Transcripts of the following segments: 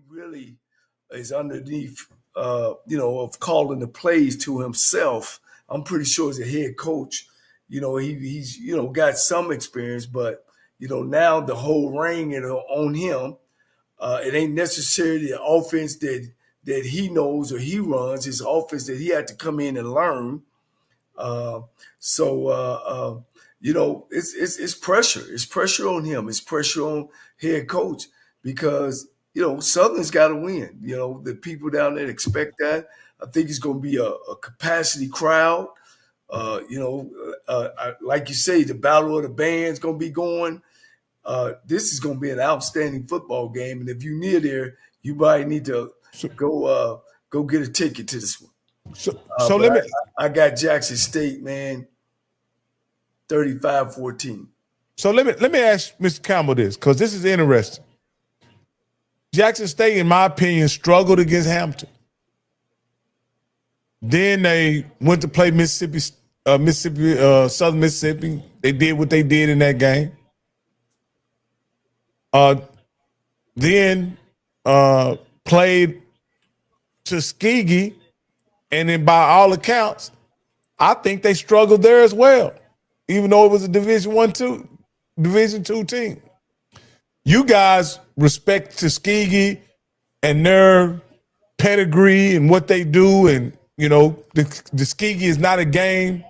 really is underneath, of calling the plays to himself. I'm pretty sure as a head coach, he's got some experience, but now the whole reign is on him. It ain't necessarily the offense that he knows or he runs. It's offense that he had to come in and learn. It's pressure. It's pressure on him. It's pressure on head coach because Southern's got to win. The people down there expect that. I think it's going to be a capacity crowd. Like you say, the battle of the bands going to be going. This is going to be an outstanding football game, and if you're near there, you might need to go get a ticket to this one. I got Jackson State, man, 35-14. So let me ask Mr. Campbell this, because this is interesting. Jackson State, in my opinion, struggled against Hampton. Then they went to play Southern Mississippi. They did what they did in that game. Then played Tuskegee, and then by all accounts, I think they struggled there as well, even though it was a Division II team. You guys respect Tuskegee and their pedigree and what they do, and the Tuskegee is not a team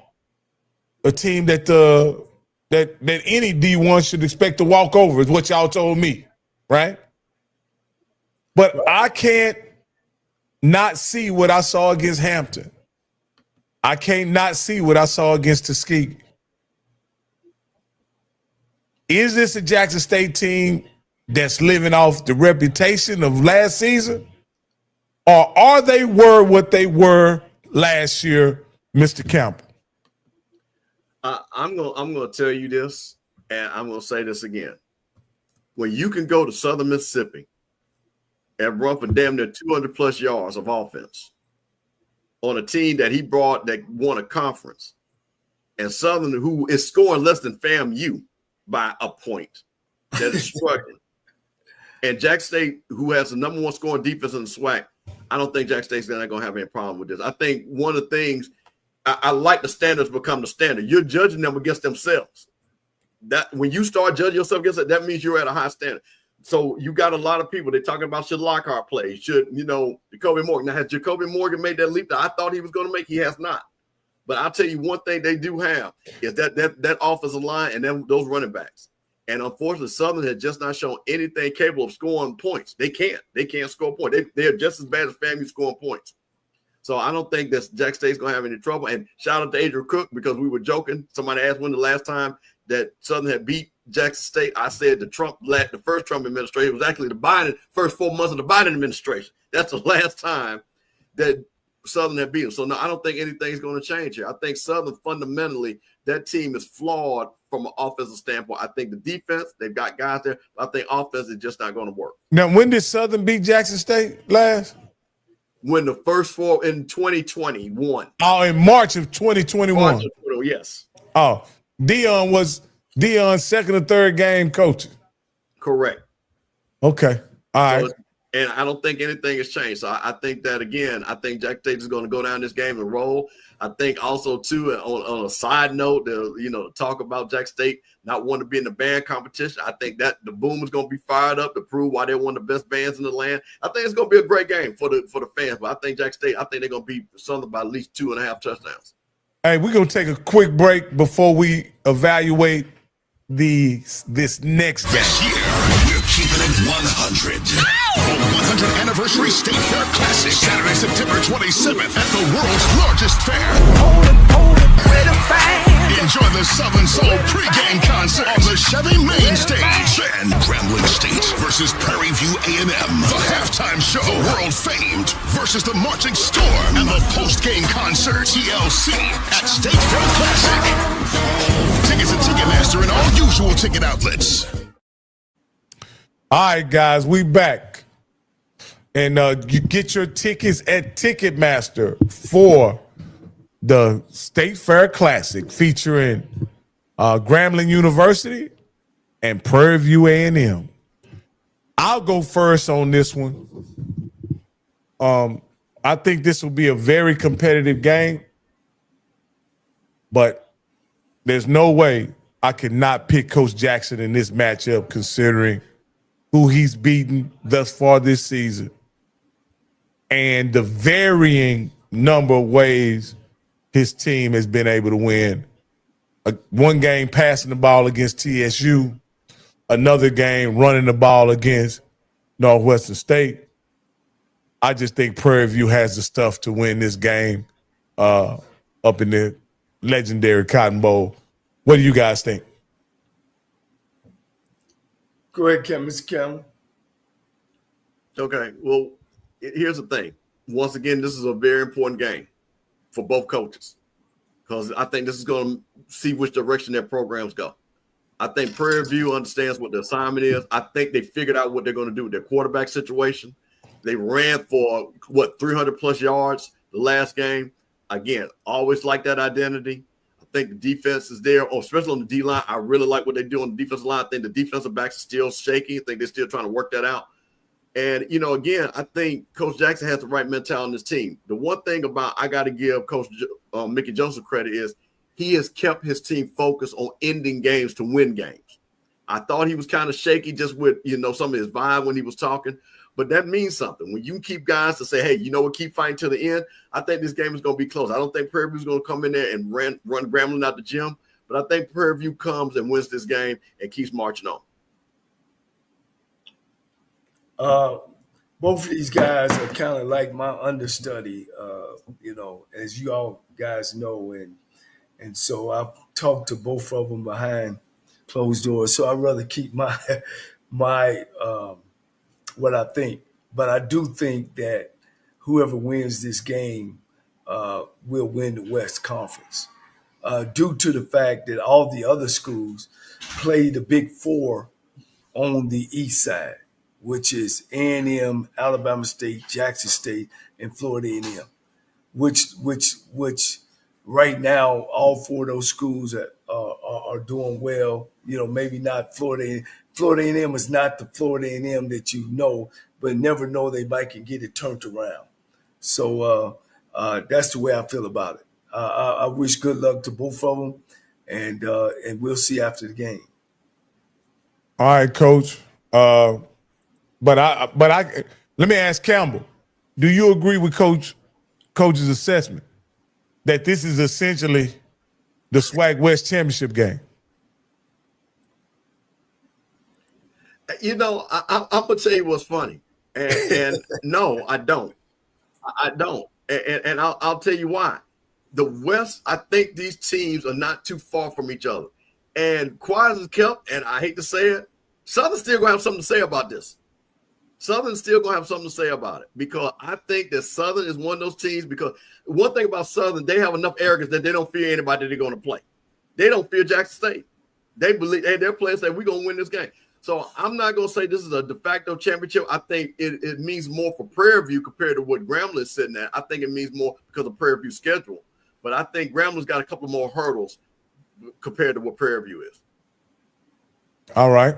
that any D1 should expect to walk over, is what y'all told me, right? But I can't not see what I saw against Hampton. I can't not see what I saw against Tuskegee. Is this a Jackson State team that's living off the reputation of last season? Or are they what they were last year, Mr. Campbell? I'm gonna tell you this, and I'm gonna say this again. When you can go to Southern Mississippi and run for damn near 200 plus yards of offense on a team that he brought that won a conference, and Southern, who is scoring less than FAMU by a point, that is struggling, and Jack State, who has the number one scoring defense in the SWAC, I don't think Jack State's not going to have any problem with this. I think one of the things I like the standards become the standard. You're judging them against themselves. That when you start judging yourself against it, that means you're at a high standard. So you got a lot of people. They're talking about should Lockhart play? Should Jacoby Morgan? Now, has Jacoby Morgan made that leap that I thought he was going to make? He has not. But I'll tell you one thing they do have is that offensive line and then those running backs. And unfortunately, Southern has just not shown anything capable of scoring points. They can't score points. They're just as bad as FAMU scoring points. So I don't think that Jack State's going to have any trouble. And shout out to Adrian Cook, because we were joking. Somebody asked when the last time that Southern had beat Jackson State. I said the first Trump administration was actually the first 4 months of the Biden administration. That's the last time that Southern had beat them. So no, I don't think anything's going to change here. I think Southern fundamentally, that team is flawed from an offensive standpoint. I think the defense, they've got guys there, but I think offense is just not going to work. Now, when did Southern beat Jackson State last? When the first four in 2021. Oh, in March of 2021. Yes. Oh, Dion was Dion's second or third game coaching. Correct. Okay. All right. And I don't think anything has changed. So I think that, again, I think Jack State is going to go down this game and roll. I think also, too, on a side note, to talk about Jack State not wanting to be in the band competition, I think that the boom is going to be fired up to prove why they're one of the best bands in the land. I think it's going to be a great game for the fans. But I think Jack State, they're going to beat Southern by at least 2.5 touchdowns. Hey, we're going to take a quick break before we evaluate this next game. This year, we're keeping it 100. The 100th Anniversary State Fair Classic, Saturday, September 27th at the world's largest fair. Enjoy the Southern Soul pregame concert on the Chevy main stage. Then Grambling State versus Prairie View A&M. The halftime show, world famed, versus the Marching Storm. And the post-game concert, TLC, at State Fair Classic. Tickets at Ticketmaster and all usual ticket outlets. All right, guys, we back. And you get your tickets at Ticketmaster for the State Fair Classic featuring Grambling University and Prairie View A&M. I'll go first on this one. I think this will be a very competitive game, but there's no way I could not pick Coach Jackson in this matchup considering who he's beaten thus far this season and the varying number of ways his team has been able to win. One game passing the ball against TSU, another game running the ball against Northwestern State. I just think Prairie View has the stuff to win this game up in the legendary Cotton Bowl. What do you guys think? Go ahead, Mr. Campbell. Okay, well, here's the thing. Once again, this is a very important game for both coaches because I think this is going to see which direction their programs go. I think Prairie View understands what the assignment is. I think they figured out what they're going to do with their quarterback situation. They ran for, 300-plus yards the last game. Again, always like that identity. I think the defense is there, especially on the D-line. I really like what they do on the defensive line. I think the defensive backs are still shaky. I think they're still trying to work that out. And, again, I think Coach Jackson has the right mentality on this team. The one thing about I got to give Coach Mickey Joseph credit is he has kept his team focused on ending games to win games. I thought he was kind of shaky just with, some of his vibe when he was talking. But that means something. When you keep guys to say, hey, keep fighting to the end, I think this game is going to be close. I don't think Prairie View is going to come in there and run Grambling out the gym. But I think Prairie View comes and wins this game and keeps marching on. Both of these guys are kind of like my understudy, as you all guys know. And so I've talked to both of them behind closed doors. So I'd rather keep my what I think. But I do think that whoever wins this game will win the West Conference due to the fact that all the other schools play the Big Four on the east side, which is A&M, Alabama State, Jackson State, and Florida A&M, which right now all four of those schools are doing well. Maybe not Florida. Florida A&M is not the Florida A&M that but never know they might can get it turned around. So that's the way I feel about it. I wish good luck to both of them, and we'll see after the game. All right, Coach. But let me ask Campbell, do you agree with Coach's assessment that this is essentially the SWAC West Championship game? I'm going to tell you what's funny. And no, I don't. I don't. And I'll tell you why. The West, I think these teams are not too far from each other. And quiet as kept, and I hate to say it, Southern's still going to have something to say about this. Southern's still going to have something to say about it because I think that Southern is one of those teams because one thing about Southern, they have enough arrogance that they don't fear anybody that they're going to play. They don't fear Jackson State. They believe their players say we're going to win this game. So I'm not going to say this is a de facto championship. I think it means more for Prairie View compared to what Grambling is sitting at. I think it means more because of Prairie View's schedule. But I think Grambling's got a couple more hurdles compared to what Prairie View is. All right.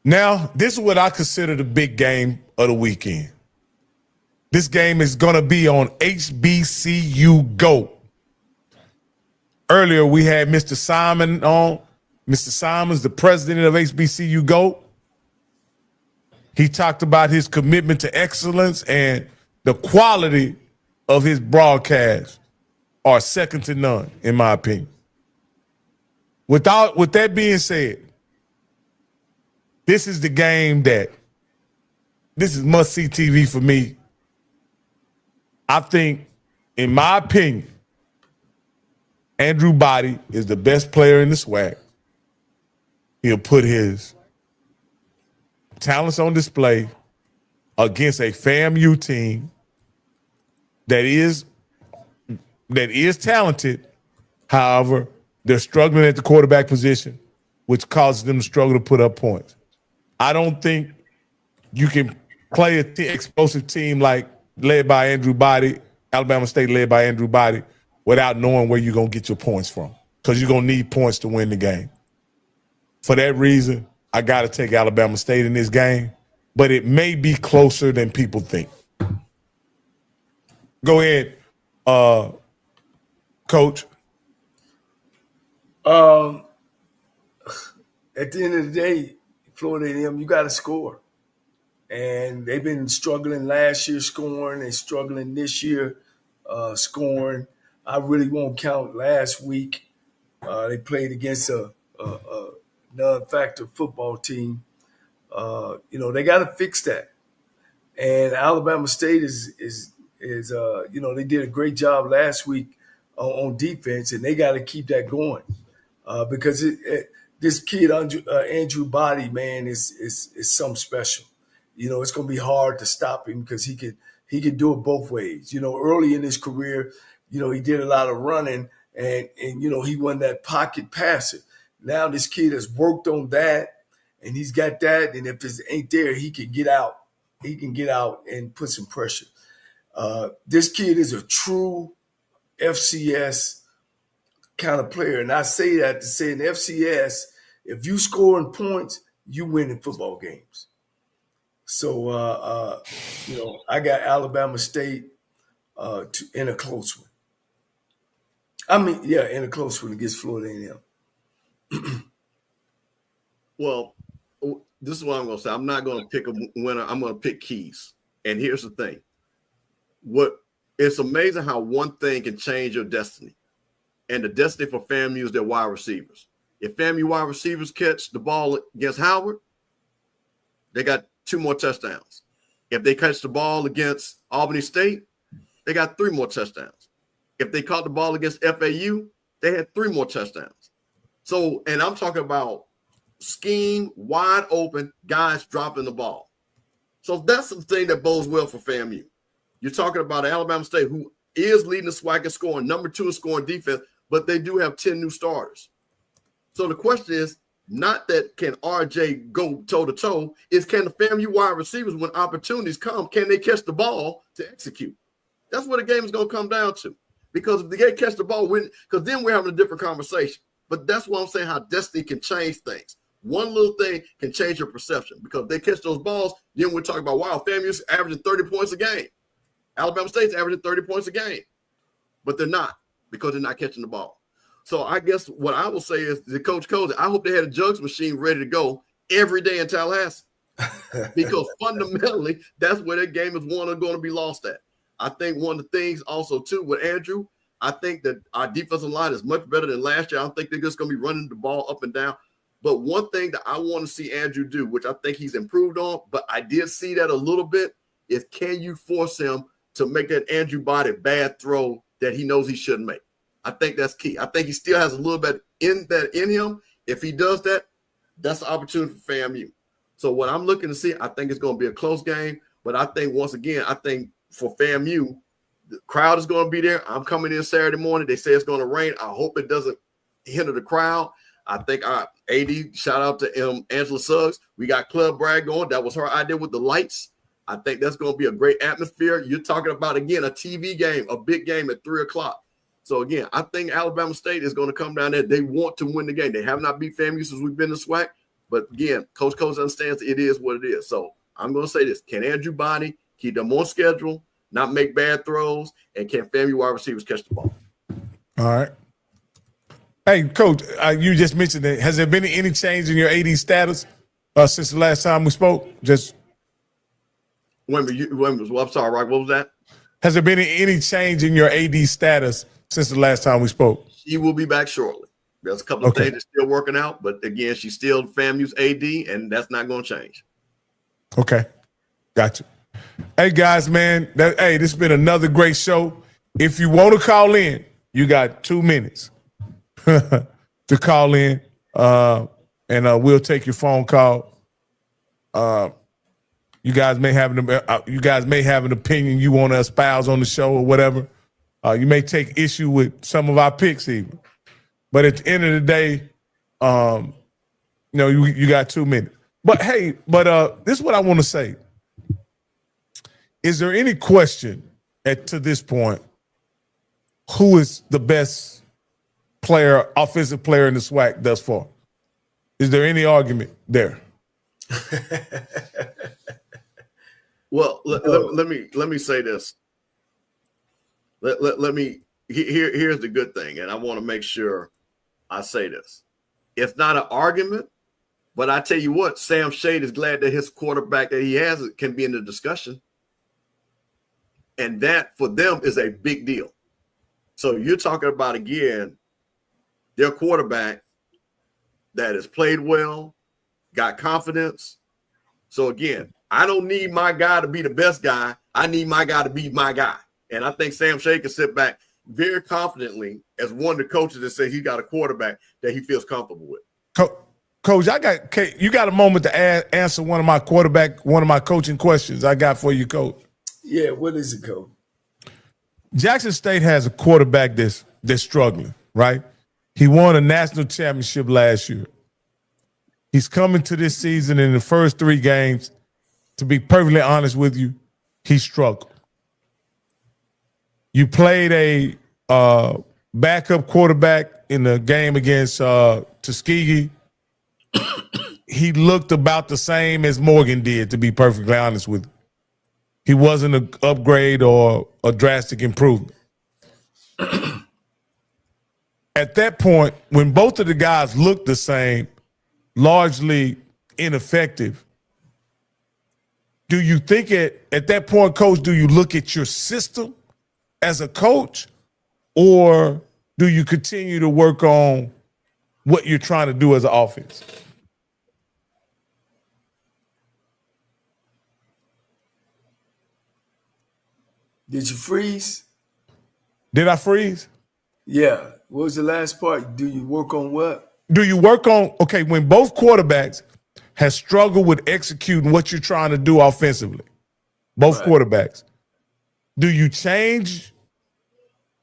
Now, this is what I consider the big game of the weekend. This game is going to be on HBCU GO. Earlier, we had Mr. Symonds on. Mr. Symonds, the president of HBCU GO. He talked about his commitment to excellence and the quality of his broadcasts are second to none, in my opinion. With that being said, this is the game this is must-see TV for me. I think, in my opinion, Andrew Body is the best player in the SWAC. He'll put his talents on display against a FAMU team that is talented. However, they're struggling at the quarterback position, which causes them to struggle to put up points. I don't think you can play an explosive team led by Andrew Body, Alabama State led by Andrew Body, without knowing where you're going to get your points from because you're going to need points to win the game. For that reason, I got to take Alabama State in this game, but it may be closer than people think. Go ahead, Coach. At the end of the day, Florida A&M, you got to score. And they've been struggling last year scoring. They're struggling this year scoring. I really won't count last week. They played against a non-factor football team. They got to fix that. And Alabama State is they did a great job last week on defense, and they got to keep that going because this kid Andrew Body, man, is something special. It's going to be hard to stop him because he could do it both ways. Early in his career, he did a lot of running and he wasn't that pocket passer. Now this kid has worked on that and he's got that. And if it ain't there, he can get out. He can get out and put some pressure. This kid is a true FCS kind of player. And I say that to say in FCS, if you scoring points, you win in football games. So, I got Alabama State in a close one. In a close one against Florida A&M. Well, this is what I'm going to say. I'm not going to pick a winner. I'm going to pick keys. And here's the thing. It's amazing how one thing can change your destiny. And the destiny for FAMU is their wide receivers. If FAMU wide receivers catch the ball against Howard, they got 2 more touchdowns. If they catch the ball against Albany State, they got 3 more touchdowns. If they caught the ball against FAU, they had 3 more touchdowns. So, and I'm talking about scheme, wide open, guys dropping the ball. So that's the thing that bodes well for FAMU. You're talking about Alabama State, who is leading the SWAC in scoring, number 2 in scoring defense, but they do have 10 new starters. So the question is not that can RJ go toe-to-toe, is can the FAMU wide receivers, when opportunities come, can they catch the ball to execute? That's what the game is going to come down to. Because if they can't catch the ball, because then we're having a different conversation. But that's what I'm saying, how destiny can change things. One little thing can change your perception. Because if they catch those balls, then we're talking about, wow, FAMU's averaging 30 points a game. Alabama State's averaging 30 points a game. But they're not, because they're not catching the ball. So I guess what I will say is, the Coach Cozy, I hope they had a jugs machine ready to go every day in Tallahassee. Because fundamentally, that's where their game is going to be lost at. I think one of the things also, too, with Andrew, I think that our defensive line is much better than last year. I don't think they're just going to be running the ball up and down. But one thing that I want to see Andrew do, which I think he's improved on, but I did see that a little bit, is can you force him to make that Andrew Body bad throw that he knows he shouldn't make? I think that's key. I think he still has a little bit in him. If he does that, that's the opportunity for FAMU. So what I'm looking to see, I think it's going to be a close game. But I think, once again, for FAMU, the crowd is going to be there. I'm coming in Saturday morning. They say it's going to rain. I hope it doesn't hinder the crowd. I think our AD, shout out to Angela Suggs. We got Club Bragg going. That was her idea with the lights. I think that's going to be a great atmosphere. You're talking about, again, a TV game, a big game at 3 o'clock. So, again, I think Alabama State is going to come down there. They want to win the game. They have not beat FAMU since we've been in SWAC. But, again, Coach Cozy understands it is what it is. So, I'm going to say this. Can Andrew Body keep them on schedule, not make bad throws, and can FAMU wide receivers catch the ball? All right. Hey, Coach, you just mentioned that. Has there been any change in your AD status since the last time we spoke? Wait a minute. I'm sorry, Rock. What was that? Has there been any change in your AD status since the last time we spoke? She will be back shortly. There's a couple of things that's still working out, but again, she's still FAMU's AD, and that's not going to change. Okay. Gotcha. Hey, guys, man. This has been another great show. If you want to call in, you got 2 minutes to call in, and we'll take your phone call. You guys may have an opinion you want to espouse on the show or whatever. You may take issue with some of our picks even. But at the end of the day, you got 2 minutes. But hey, this is what I want to say. Is there any question to this point, who is the best offensive player in the SWAC thus far? Is there any argument there? Well, let me say this. let me. Here's the good thing, and I want to make sure I say this. It's not an argument, but I tell you what, Sam Shade is glad that his quarterback that he has can be in the discussion. And that for them is a big deal. So you're talking about, again, their quarterback that has played well, got confidence. So again, I don't need my guy to be the best guy. I need my guy to be my guy. And I think Sam Shade can sit back very confidently as one of the coaches that say he got a quarterback that he feels comfortable with. Coach, you got a moment to answer one of my coaching questions I got for you, Coach. Yeah, what is it, Coach? Jackson State has a quarterback that's struggling, right? He won a national championship last year. He's coming to this season in the first 3 games. To be perfectly honest with you, he struggled. You played a backup quarterback in the game against Tuskegee. He looked about the same as Morgan did, to be perfectly honest with you. He wasn't an upgrade or a drastic improvement. At that point, when both of the guys looked the same, largely ineffective, do you think at that point, Coach, do you look at your system as a coach, or do you continue to work on what you're trying to do as an offense? Did you freeze? Did I freeze? Yeah. What was the last part? Do you work on what? Do you work on, okay, when both quarterbacks have struggled with executing what you're trying to do offensively, both Right. quarterbacks, do you change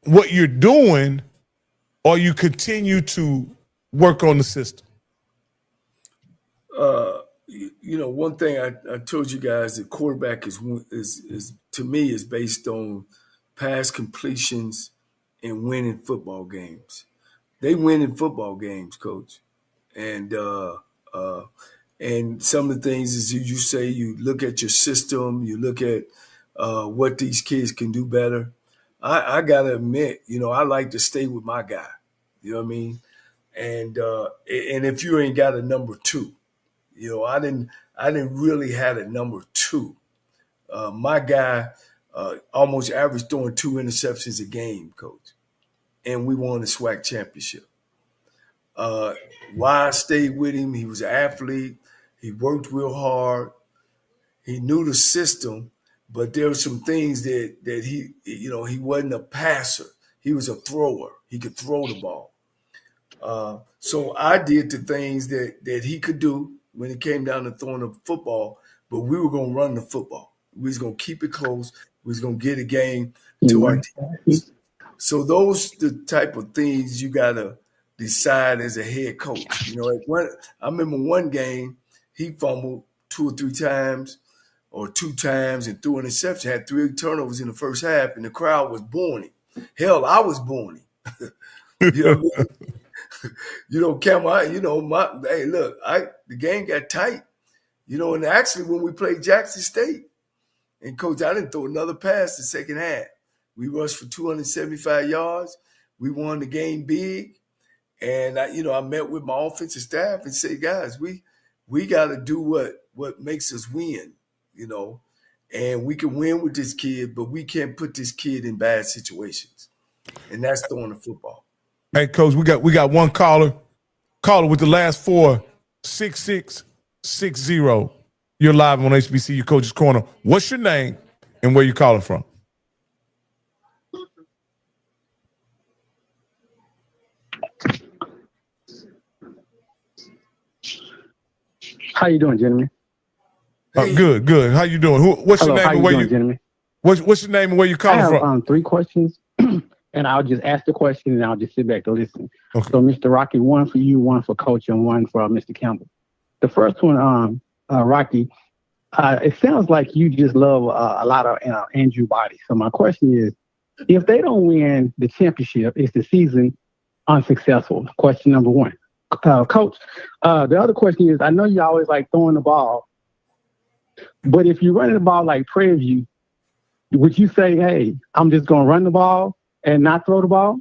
what you're doing, or you continue to work on the system? One thing I told you guys, that quarterback is to me is based on pass completions and winning football games. They win in football games, Coach, and some of the things is you say you look at your system, you look at what these kids can do better. I gotta admit, I like to stay with my guy. You know what I mean? And if you ain't got a number 2, I didn't really have a number 2. My guy almost averaged throwing 2 interceptions a game, Coach, and we won the SWAC championship. Why I stayed with him? He was an athlete. He worked real hard. He knew the system, but there were some things that he wasn't a passer. He was a thrower. He could throw the ball. So I did the things that he could do when it came down to throwing the football, but we were going to run the football. We was going to keep it close. We was going to get a game to our defense. So those the type of things you got to decide as a head coach. I remember one game, he fumbled 2 or 3 times or 2 times and threw an interception, had 3 turnovers in the first half, and the crowd was booing him. Hell, I was booing him. You know what I mean? Campbell, hey, look, the game got tight. And actually when we played Jackson State, and Coach, I didn't throw another pass the second half. We rushed for 275 yards. We won the game big. And I met with my offensive staff and said, guys, we got to do what makes us win, and we can win with this kid, but we can't put this kid in bad situations. And that's throwing the football. Hey, Coach, we got one caller with the last 4, 6660. You're live on HBCU Coaches Corner. What's your name and where you calling from? How you doing, gentlemen? Good. How you doing? What's your name and where you? Gentlemen? What's your name and where you calling from? I have 3 questions, and I'll just ask the question and I'll just sit back to listen. Okay. So, Mr. Rocky, 1 for you, 1 for Coach, and 1 for Mr. Campbell. The first one, Rocky, it sounds like you just love a lot of Andrew body. So my question is, if they don't win the championship, is the season unsuccessful? Question number 1. Coach, the other question is, I know you always like throwing the ball, but if you're running the ball like Prairie View, would you say, hey, I'm just going to run the ball and not throw the ball?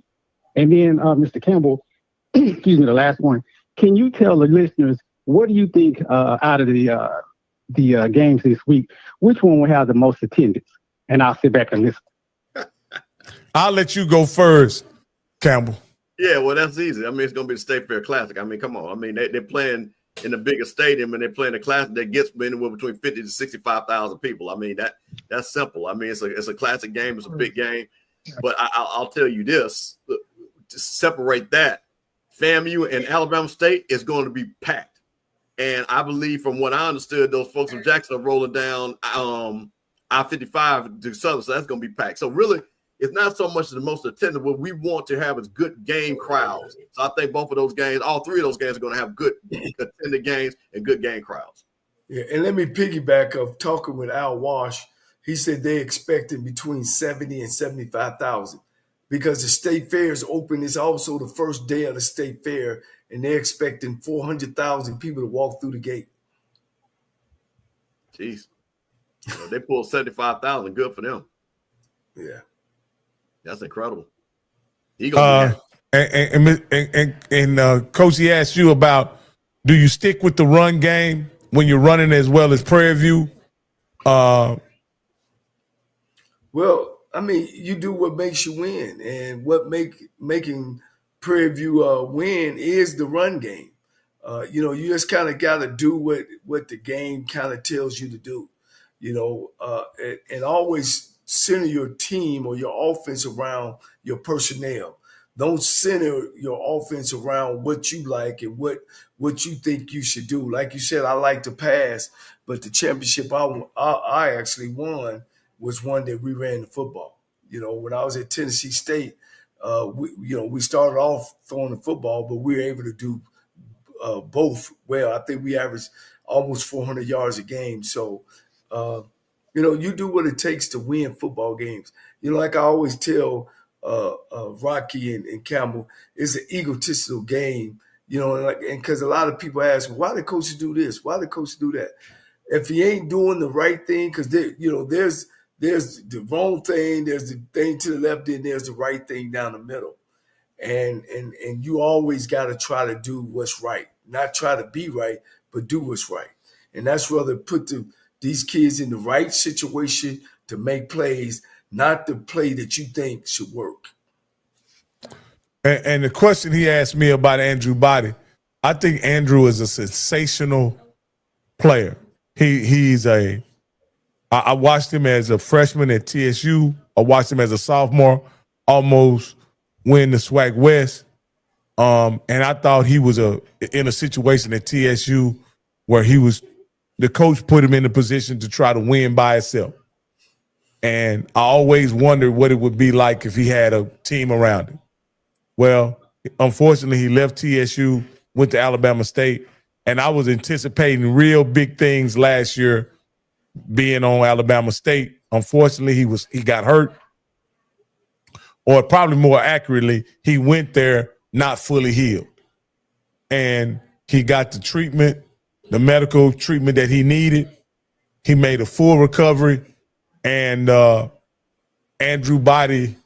And then, Mr. Campbell, excuse me, the last one. Can you tell the listeners, what do you think out of the games this week, which one will have the most attendance? And I'll sit back and listen. I'll let you go first, Campbell. Yeah, well, that's easy. I mean, it's going to be the State Fair Classic. I mean, come on. I mean, they're playing in the biggest stadium, and they're playing a classic that gets anywhere between 50 to 65,000 people. I mean, that's simple. I mean, it's a classic game. It's a big game. But I'll tell you this, to separate that, FAMU and Alabama State is going to be packed. And I believe from what I understood, those folks from Jackson are rolling down I-55 to Southern, so that's going to be packed. So really, it's not so much the most attendant. What we want to have is good game crowds. So I think both of those games, all three of those games are going to have good attended games and good game crowds. Yeah, and let me piggyback of talking with Al Wash. He said they're expecting between 70 and 75,000 because the state fair is open. It's also the first day of the state fair, and they're expecting 400,000 people to walk through the gate. Jeez. They pulled 75,000. Good for them. Yeah. That's incredible. He gonna Coach, he asked you about, do you stick with the run game when you're running as well as Prairie View? Well, I mean, you do what makes you win, and what making Prairie View win is the run game. You just kind of got to do what the game kind of tells you to do. And always center your team or your offense around your personnel. Don't center your offense around what you like and what you think you should do. Like you said, I like to pass, but the championship I actually won was one that we ran the football. When I was at Tennessee State, we started off throwing the football, but we were able to do both well. I think we averaged almost 400 yards a game. So, you do what it takes to win football games. Like I always tell Rocky and Campbell, it's an egotistical game, and because a lot of people ask, why the coaches do this? Why the coaches do that? If he ain't doing the right thing, because there's the wrong thing, there's the thing to the left, and there's the right thing down the middle. And you always got to try to do what's right, not try to be right, but do what's right. And that's rather put these kids in the right situation to make plays, not the play that you think should work. And the question he asked me about Andrew Body, I think Andrew is a sensational player. I watched him as a freshman at TSU. I watched him as a sophomore, almost win the SWAC West. And I thought he was in a situation at TSU where the coach put him in a position to try to win by himself. And I always wondered what it would be like if he had a team around him. Well, unfortunately, he left TSU, went to Alabama State, and I was anticipating real big things last year being on Alabama State. Unfortunately, he got hurt, or probably more accurately, he went there not fully healed. And he got the treatment, the medical treatment that he needed. He made a full recovery, and Andrew Body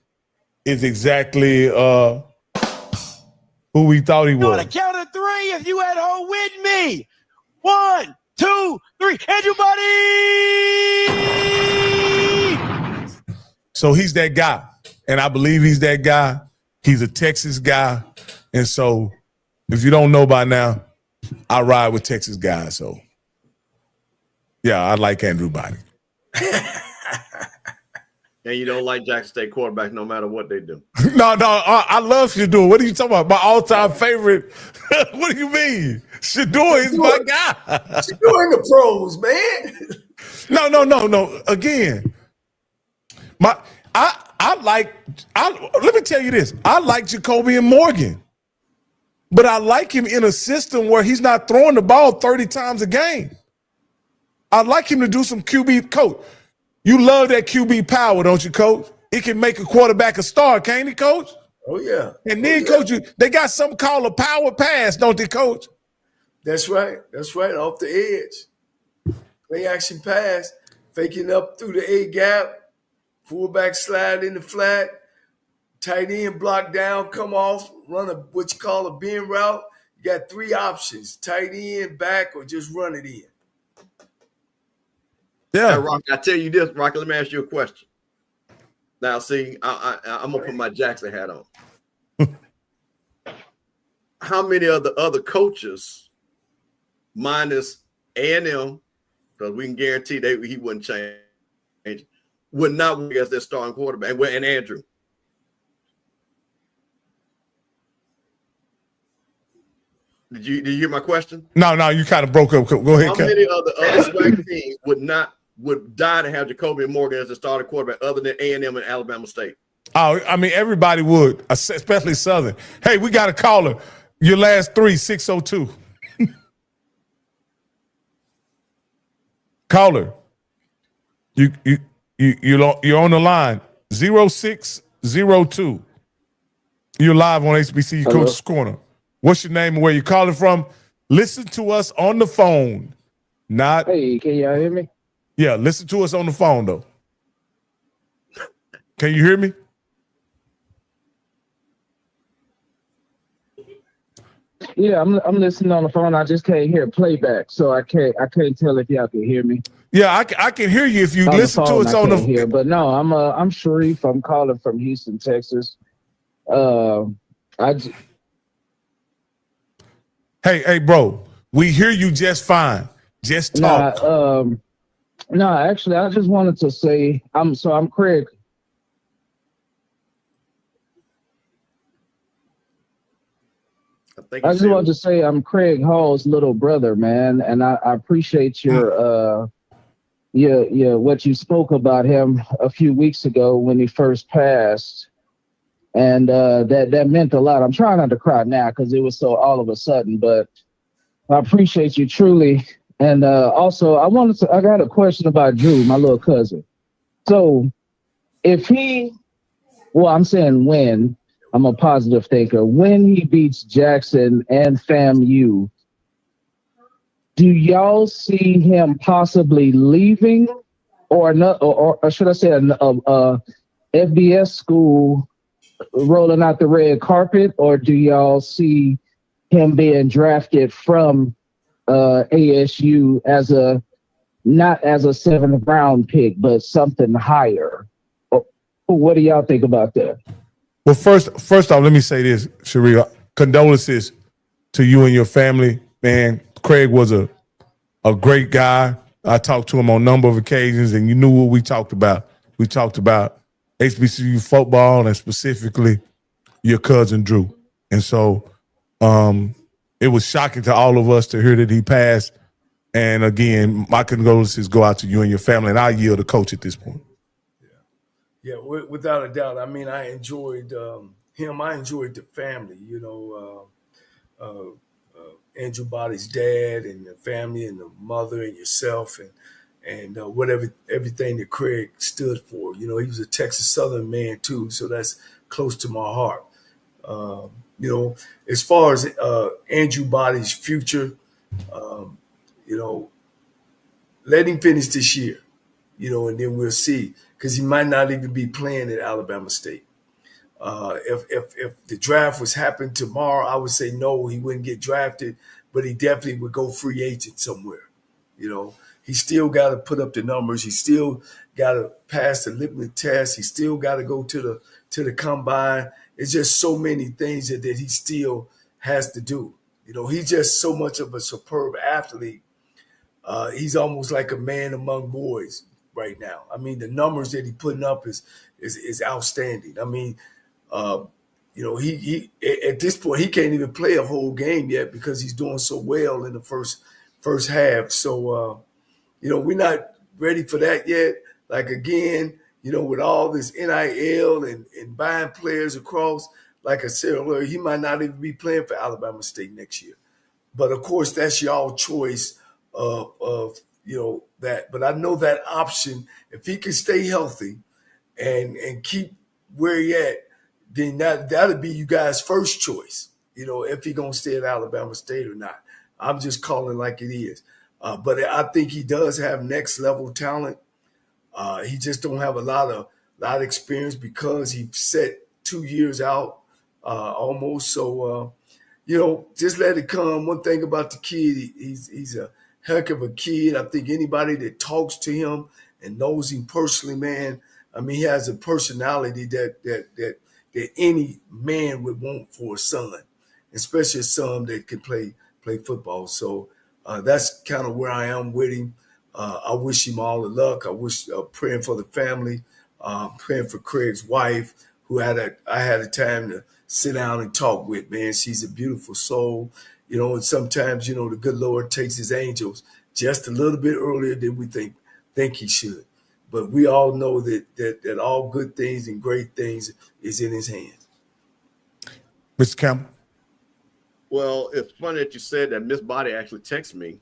is exactly who we thought he was. On a count of three, if you at home with me. 1, 2, 3. Andrew Body! So he's that guy, and I believe he's that guy. He's a Texas guy, and so if you don't know by now, I ride with Texas guys. So, yeah, I like Andrew Body. And you don't like Jackson State quarterback no matter what they do. No, I love Shador. What are you talking about? My all-time favorite. What do you mean? Shador is my guy. Shador in the pros, man. No. Again, let me tell you this. I like Jacoby and Morgan, but I like him in a system where he's not throwing the ball 30 times a game. I'd like him to do some QB. Coach, you love that QB power, don't you, Coach? It can make a quarterback a star, can't he, Coach? Oh, yeah. And then, Coach, they got something called a power pass, don't they, Coach? That's right. Off the edge. Play action pass, faking up through the A gap. fullback slide in the flat, tight end block down, come off, run what you call a bend route. You got 3 options: tight end, back, or just run it in. Yeah, Rocky, I tell you this, Rocky. Let me ask you a question. Now, see, I'm gonna put my Jackson hat on. How many of the other coaches, minus A&M, because we can guarantee he wouldn't change, would not work as their starting quarterback? And Andrew. Did you hear my question? No, you kind of broke up. Go ahead. How many of the other SWAC teams would die to have Jacoby Morgan as the starting quarterback other than A&M and Alabama State? Oh, I mean, everybody would, especially Southern. Hey, we got a caller. Your last 3, 602. Caller, you're on the line. 0602. You're live on HBCU Coaches Corner. What's your name and where you calling from? Listen to us on the phone. Not. Hey, can y'all hear me? Yeah, listen to us on the phone though. Can you hear me? Yeah, I'm listening on the phone. I just can't hear playback, so I can't tell if y'all can hear me. Yeah, I can hear you if you listen to us on the phone. But no, I'm Sharif. I'm calling from Houston, Texas. Hey, bro, we hear you just fine. Just talk. No, actually, I just wanted to say I'm Craig. I just wanted to say I'm Craig Hall's little brother, man, and I appreciate your what you spoke about him a few weeks ago when he first passed, and that meant a lot. I'm trying not to cry now because it was so all of a sudden, but I appreciate you truly. And also, I got a question about Drew, my little cousin. So, I'm saying when. I'm a positive thinker. When he beats Jackson and FAMU, do y'all see him possibly leaving, or should I say, a FBS school rolling out the red carpet, or do y'all see him being drafted from ASU not as a 7th round pick, but something higher? What do y'all think about that? Well, first off, let me say this, Sharia. Condolences to you and your family, man. Craig was a great guy. I talked to him on a number of occasions, and you knew what we talked about. We talked about HBCU football and specifically your cousin Drew. And so it was shocking to all of us to hear that he passed. And again, my condolences go out to you and your family, and I yield to coach at this point. Yeah, without a doubt. I mean, I enjoyed him. I enjoyed the family, Andrew Body's dad and the family and the mother and yourself and everything that Craig stood for. He was a Texas Southern man too, so that's close to my heart. As far as Andrew Body's future, let him finish this year, and then we'll see. Because he might not even be playing at Alabama State. If the draft was happening tomorrow, I would say no, he wouldn't get drafted, but he definitely would go free agent somewhere. He still got to put up the numbers. He still got to pass the litmus test. He still got to go to the combine. It's just so many things that he still has to do. He's just so much of a superb athlete. He's almost like a man among boys right now. I mean, the numbers that he's putting up is outstanding. I mean, he at this point he can't even play a whole game yet because he's doing so well in the first half. So we're not ready for that yet. Like again, with all this NIL and buying players across, like I said earlier, he might not even be playing for Alabama State next year. But of course, that's y'all choice of that. But I know that option, if he can stay healthy and keep where he at, then that'll be you guys' first choice, if he gonna stay at Alabama State or not. I'm just calling like it is. But I think he does have next level talent. He just don't have a lot lot of experience because he set 2 years out almost. So, just let it come. One thing about the kid, he's a heck of a kid. I think anybody that talks to him and knows him personally, man, I mean, he has a personality that any man would want for a son, especially a son that can play football. So that's kind of where I am with him. I wish him all the luck. I wish praying for the family, praying for Craig's wife, who I had a time to sit down and talk with. Man, she's a beautiful soul, and sometimes the good Lord takes his angels just a little bit earlier than we think he should. But we all know that all good things and great things is in his hands. Mr. Campbell. Well, it's funny that you said that. Miss Body actually texted me,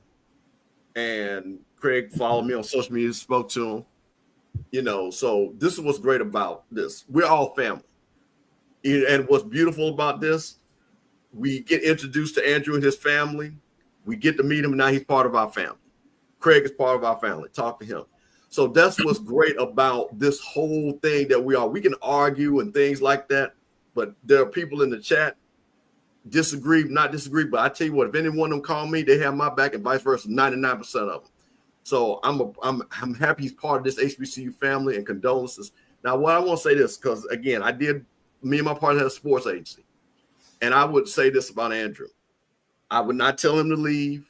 and Craig followed me on social media, spoke to him. So this is what's great about this. We're all family. And what's beautiful about this, we get introduced to Andrew and his family. We get to meet him, and now he's part of our family. Craig is part of our family. Talk to him. So that's what's great about this whole thing that we can argue and things like that, but there are people in the chat not disagree, but I tell you what, if any one of them call me, they have my back, and vice versa, 99% of them. So I'm happy he's part of this HBCU family, and condolences. Now, what I want to say this, because again, me and my partner had a sports agency, and I would say this about Andrew. I would not tell him to leave.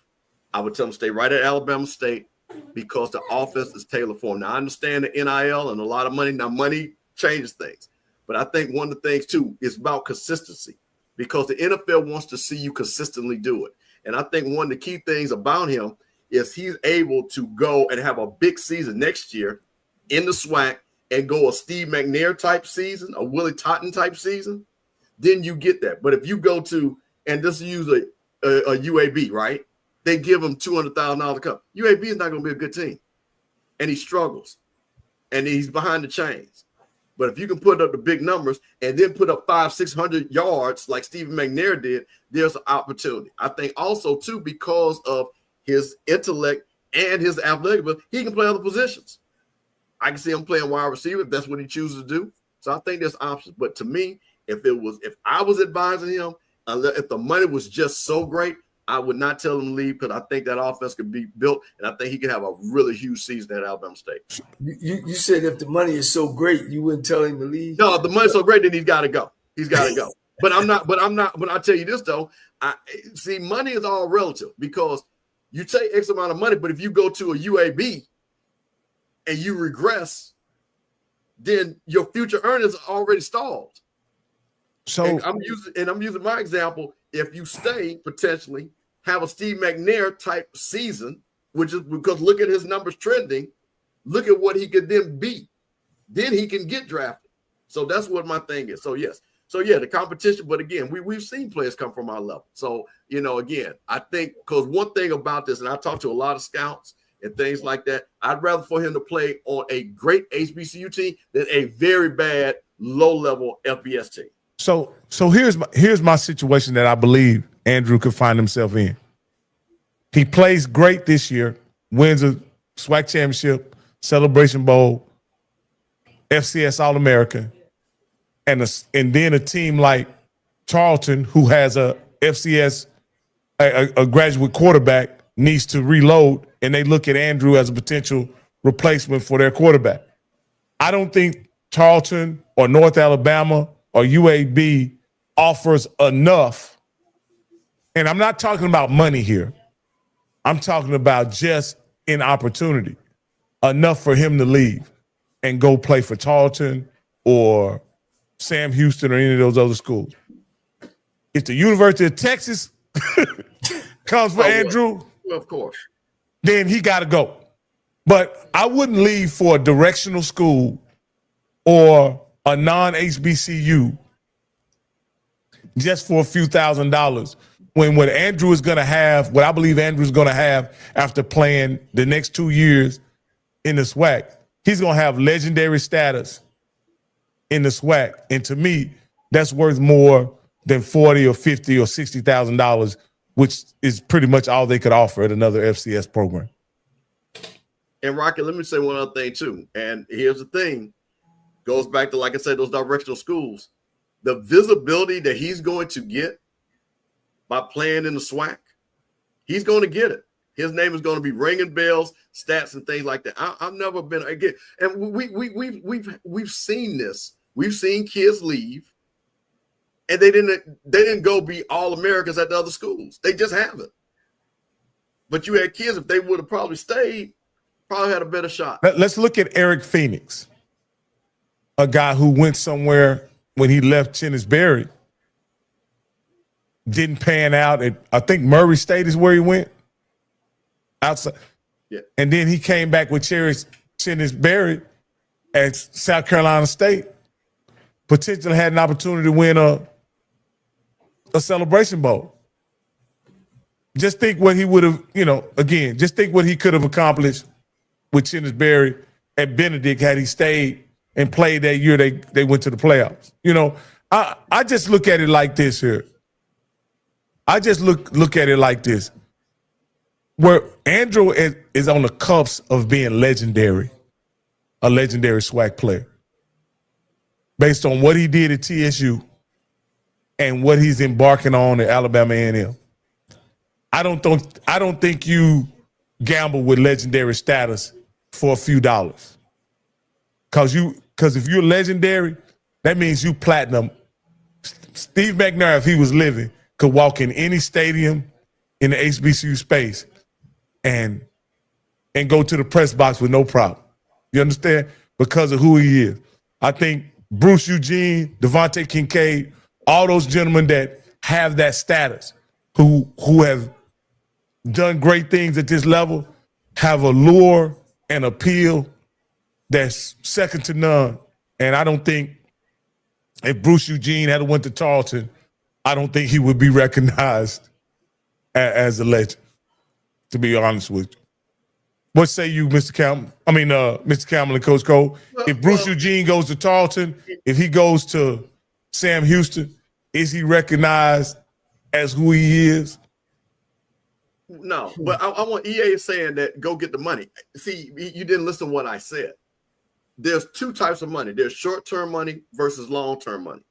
I would tell him to stay right at Alabama State, because the offense is tailored for him. Now, I understand the NIL and a lot of money. Now, money changes things. But I think one of the things, too, is about consistency, because the NFL wants to see you consistently do it. And I think one of the key things about him is he's able to go and have a big season next year in the SWAC and go a Steve McNair type season, a Willie Totten type season. Then you get that. But if you go to, and this is usually a UAB, right? They give him $200,000 to come. UAB is not going to be a good team. And he struggles. And he's behind the chains. But if you can put up the big numbers and then put up 500-600 yards like Stephen McNair did, there's an opportunity. I think also, too, because of his intellect and his athletic ability, he can play other positions. I can see him playing wide receiver if that's what he chooses to do. So I think there's options. But to me, if I was advising him, if the money was just so great, I would not tell him to leave, because I think that offense could be built, and I think he could have a really huge season at Alabama State. You said if the money is so great, you wouldn't tell him to leave? No, if the money's so great, then he's got to go. He's got to go. But I'll tell you this, though. Money is all relative, because you take X amount of money, but if you go to a UAB and you regress, then your future earnings are already stalled. So and I'm using my example. If you stay, potentially have a Steve McNair type season, which is because look at his numbers trending, look at what he could then be. Then he can get drafted. So that's what my thing is. So yes. So yeah, the competition, but again, we've seen players come from our level. So, again, I think, because one thing about this, and I talked to a lot of scouts and things like that, I'd rather for him to play on a great HBCU team than a very bad low-level FBS team. So here's my situation that I believe Andrew could find himself in. He plays great this year, wins a SWAC championship, Celebration Bowl, FCS All-American, and then a team like Charlton, who has a FCS, a graduate quarterback, needs to reload, and they look at Andrew as a potential replacement for their quarterback. I don't think Charlton or North Alabama or UAB offers enough. And I'm not talking about money here. I'm talking about just an opportunity, enough for him to leave and go play for Charlton or Sam Houston or any of those other schools. If the University of Texas comes for Andrew, well, of course, then he got to go. But I wouldn't leave for a directional school or a non-HBCU just for a few $1,000s, when what Andrew is going to have, what I believe Andrew is going to have after playing the next 2 years in the SWAC, he's going to have legendary status in the SWAC. And to me, that's worth more than $40,000 or $50,000 or $60,000, which is pretty much all they could offer at another FCS program. And Rocky, let me say one other thing too. And here's the thing. goes back to, like I said, those directional schools. The visibility that he's going to get by playing in the SWAC, he's going to get it. His name is going to be ringing bells, stats, and things like that. I've never been again, and we've seen this. We've seen kids leave, and they didn't go be all Americans at the other schools. They just haven't. But you had kids, if they would have probably stayed, probably had a better shot. Let's look at Eric Phoenix, a guy who went somewhere when he left Chennisberry, didn't pan out. I think Murray State is where he went. Outside. Yeah. And then he came back with Chennisberry at South Carolina State. Potentially had an opportunity to win a Celebration Bowl. Just think what he would have, again, just think what he could have accomplished with Chennisberry at Benedict had he stayed and played that year they went to the playoffs. I just look at it like this here. I just look at it like this. Where Andrew is on the cusp of being legendary, a legendary SWAC player, based on what he did at TSU and what he's embarking on at Alabama A&M. I don't think you gamble with legendary status for a few dollars. Cause if you're legendary, that means you platinum. Steve McNair, if he was living, could walk in any stadium in the HBCU space and go to the press box with no problem. You understand? Because of who he is. I think Bruce Eugene, Devontae Kincaid, all those gentlemen that have that status, who have done great things at this level, have a lure and appeal that's second to none. And I don't think if Bruce Eugene had went to Tarleton, I don't think he would be recognized as a legend, to be honest with you. What say you, Mr. Campbell? Mr. Campbell and Coach Cole. If Bruce Eugene goes to Tarleton, if he goes to Sam Houston, is he recognized as who he is? No, but I want EA saying that go get the money. See, you didn't listen to what I said. There's two types of money. There's short-term money versus long-term money.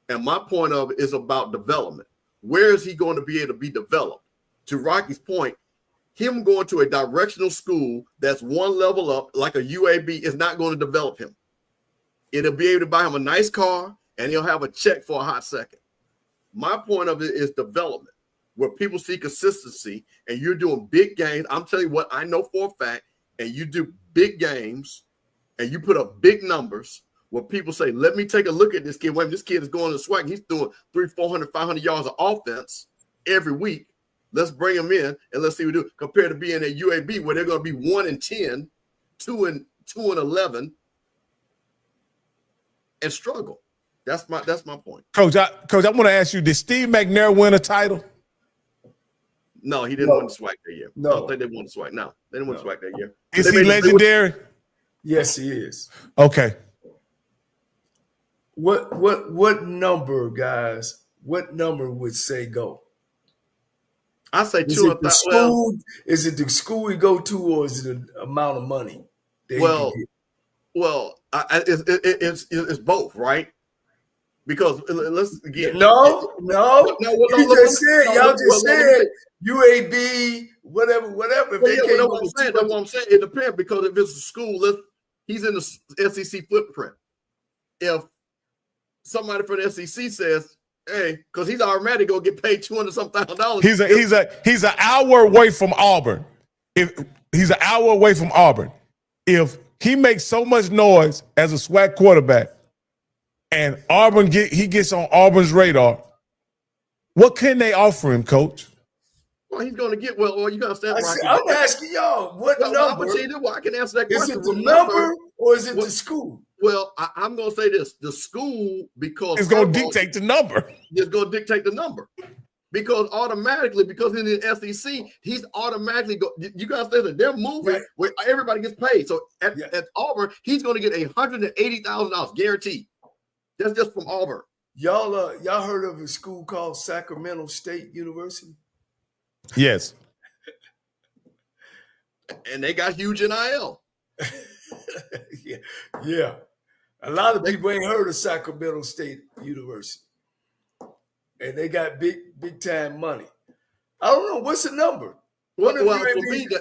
And my point of it is about development. Where is he going to be able to be developed? To Rocky's point, him going to a directional school that's one level up, like a UAB, is not going to develop him. It'll be able to buy him a nice car, and he'll have a check for a hot second. My point of it is development, where people see consistency, and you're doing big games. I'm telling you what I know for a fact, and you do big games, and you put up big numbers, where people say, let me take a look at this kid. Wait, this kid is going to SWAC. He's doing 300, 400, 500 yards of offense every week. Let's bring him in and let's see what we do. Compared to being at UAB, where they're going to be 1-10, 2-11, and struggle. That's my point. Coach, I want to ask you, did Steve McNair win a title? No, he didn't win the SWAC that year. No. I don't think they won the SWAC. No, they didn't win the SWAC that year. Is he legendary? Yes, he is. Okay. What number, guys? What number would say go? I say is it the school? Is it the school we go to, or is it the amount of money? It's both, right? Because let's again. No. Y'all just said UAB, whatever. That's what I'm saying. It depends, because if it's a school, he's in the SEC footprint. If somebody from the SEC says, hey, because he's automatically gonna get paid $200,000. He's an hour away from Auburn. If he makes so much noise as a SWAC quarterback, and he gets on Auburn's radar, what can they offer him, Coach? Well, he's going to get you got to stand. I'm asking y'all what number. I can answer that question. Is it the number or is it the school? Well, I'm going to say this: the school, because it's going to dictate the number. It's going to dictate the number, because he's in the SEC, he's automatically go. You guys say that they're moving where everybody gets paid. So at Auburn, he's going to get $180,000 guaranteed. That's just from Auburn. Y'all heard of a school called Sacramento State University? Yes. And they got huge NIL. Yeah. A lot of people ain't heard of Sacramento State University, and they got big time money. I don't know what's the number. Well, for me, I